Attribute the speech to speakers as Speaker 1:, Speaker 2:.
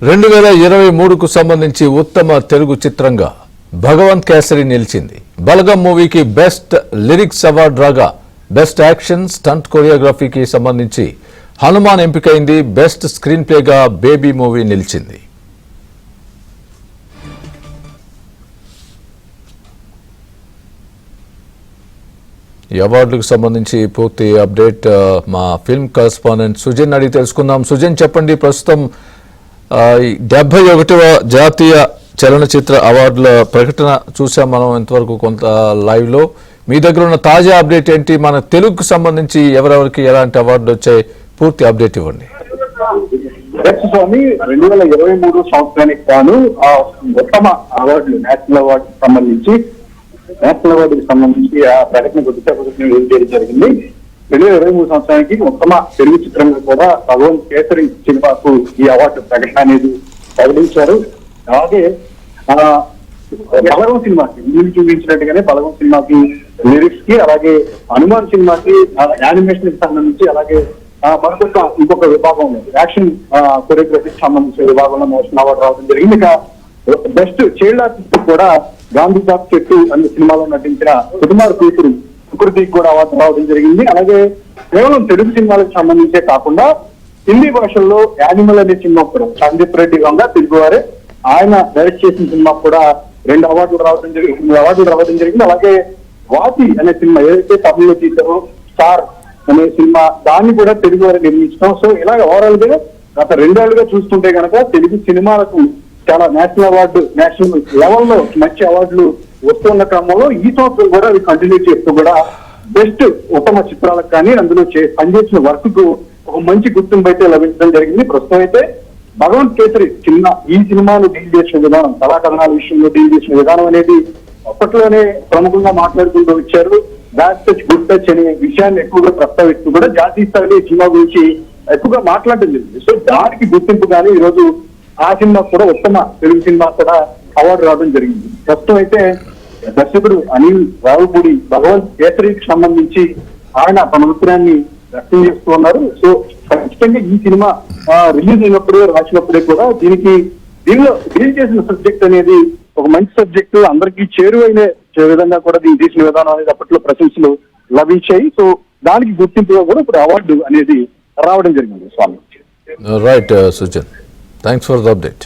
Speaker 1: 2023కు సంబంధించి ఉత్తమ తెలుగు చిత్రంగా భగవంత్ కేసరి నిలిచింది. బలగం మూవీకి బెస్ట్ లిరిక్స్ అవార్డు రాగా బెస్ట్ యాక్షన్ స్టంట్ కొరియోగ్రఫీకి సంబంధించి హనుమాన్ ఎంపికైంది. బెస్ట్ స్క్రీన్ ప్లేగా బేబీ మూవీ నిలిచింది. ఈ అవార్డులకు సంబంధించి పూర్తి అప్డేట్ మా ఫిల్మ్ కరెస్పాండెంట్ సుజన్ అడిగి తెలుసుకుందాం. సుజన్, చెప్పండి, ప్రస్తుతం 71వ జాతీయ చలనచిత్ర అవార్డుల ప్రకటన చూసాం మనం ఇంతవరకు కొంత లైవ్ లో. మీ దగ్గర ఉన్న తాజా అప్డేట్ ఏంటి? మన తెలుగుకు సంబంధించి ఎవరెవరికి ఎలాంటి అవార్డులు వచ్చాయి, పూర్తి అప్డేట్ ఇవ్వండి.
Speaker 2: స్వామి, 2023 సంవత్సరానికి గాను ఉత్తమ అవార్డులు నేషనల్ అవార్డుకి సంబంధించి ఆ ప్రకటన చేయడం జరిగింది. 2023 సంవత్సరానికి ఉత్తమ తెలుగు చిత్రంగా కూడా భగవంత్ కేసరి సినిమాకు ఈ అవార్డు ప్రకటన అనేది ప్రకటించారు. అలాగే బలగం సినిమాకి వీళ్ళు చూపించినట్టుగానే బలగం సినిమాకి లిరిక్స్ కి, అలాగే హనుమాన్ సినిమాకి యానిమేషన్ కి సంబంధించి, అలాగే ఇంకొక విభాగంలో యాక్షన్ కొరియోగ్రఫీకి సంబంధించిన విభాగంలో నేషనల్ అవార్డు రావడం జరిగింది. ఇక బెస్ట్ చైల్డ్ ఆర్టిస్ట్ కూడా గాంధీ తాప్ చెట్టు అనే సినిమాలో నటించిన సుకుమార్ కూతురు సుకృతికి కూడా అవార్డు రావడం జరిగింది. అలాగే కేవలం తెలుగు సినిమాలకు సంబంధించే కాకుండా హిందీ భాషల్లో యానిమల్ అనే సినిమా కూడా సందీప్ రెడ్డి గంగా తెలుగువారే ఆయన డైరెక్ట్ చేసిన సినిమా కూడా 2 అవార్డులు రావడం జరిగింది. అలాగే వాతి అనే సినిమా ఏదైతే తమిళలో తీసారో స్టార్ అనే సినిమా, దాన్ని కూడా తెలుగు వారే నిర్మించడం. సో ఇలాగ ఓవరాల్ గా గత 2 ఏళ్లుగా చూస్తుంటే కనుక తెలుగు సినిమాలకు చాలా నేషనల్ లెవెల్లో మంచి అవార్డులు వస్తున్న క్రమంలో ఈ సంవత్సరం కూడా అది కంటిన్యూ చేస్తూ కూడా బెస్ట్ ఉత్తమ చిత్రాలకు కానీ అందులో పనిచేసిన వర్క్ కు ఒక మంచి గుర్తింపు అయితే లభించడం జరిగింది. ప్రస్తుతం అయితే భగవంత్ కేసరి ఈ సినిమాను డీల్ చేసిన విధానం, కళాకథనాల విషయంలో డీల్ చేసిన విధానం అనేది అప్పట్లోనే ప్రముఖంగా మాట్లాడుకుంటూ వచ్చారు. బ్యాడ్ టచ్ గుడ్ టచ్ అనే విషయాన్ని ఎక్కువగా ప్రస్తావిస్తూ కూడా జాతీయ స్థాయిలో ఈ సినిమా గురించి ఎక్కువగా మాట్లాడడం జరిగింది. సో దానికి గుర్తింపు కానీ ఈరోజు ఆ సినిమా కూడా ఉత్తమ తెలుగు సినిమా కూడా అవార్డు రావడం జరిగింది. ప్రస్తుతం అయితే దర్శకుడు అనిల్ రావుపూడి భగవంత్ కేసరికి సంబంధించి ఆయన తన అభిప్రాయాన్ని వ్యక్తం చేస్తూ ఉన్నారు. సో ఖచ్చితంగా ఈ సినిమా రిలీజ్ అయినప్పుడే రాసినప్పుడే కూడా దీనిలో డీల్ చేసిన సబ్జెక్ట్ అనేది ఒక మంచి సబ్జెక్టు, అందరికీ చేరువైన విధంగా కూడా దీన్ని తీసిన విధానం అనేది అప్పట్లో ప్రశంసలు లభించాయి. సో దానికి గుర్తింపుగా కూడా ఇప్పుడు అవార్డు అనేది రావడం జరిగింది. Swami,
Speaker 1: right Sujan, thanks for the update.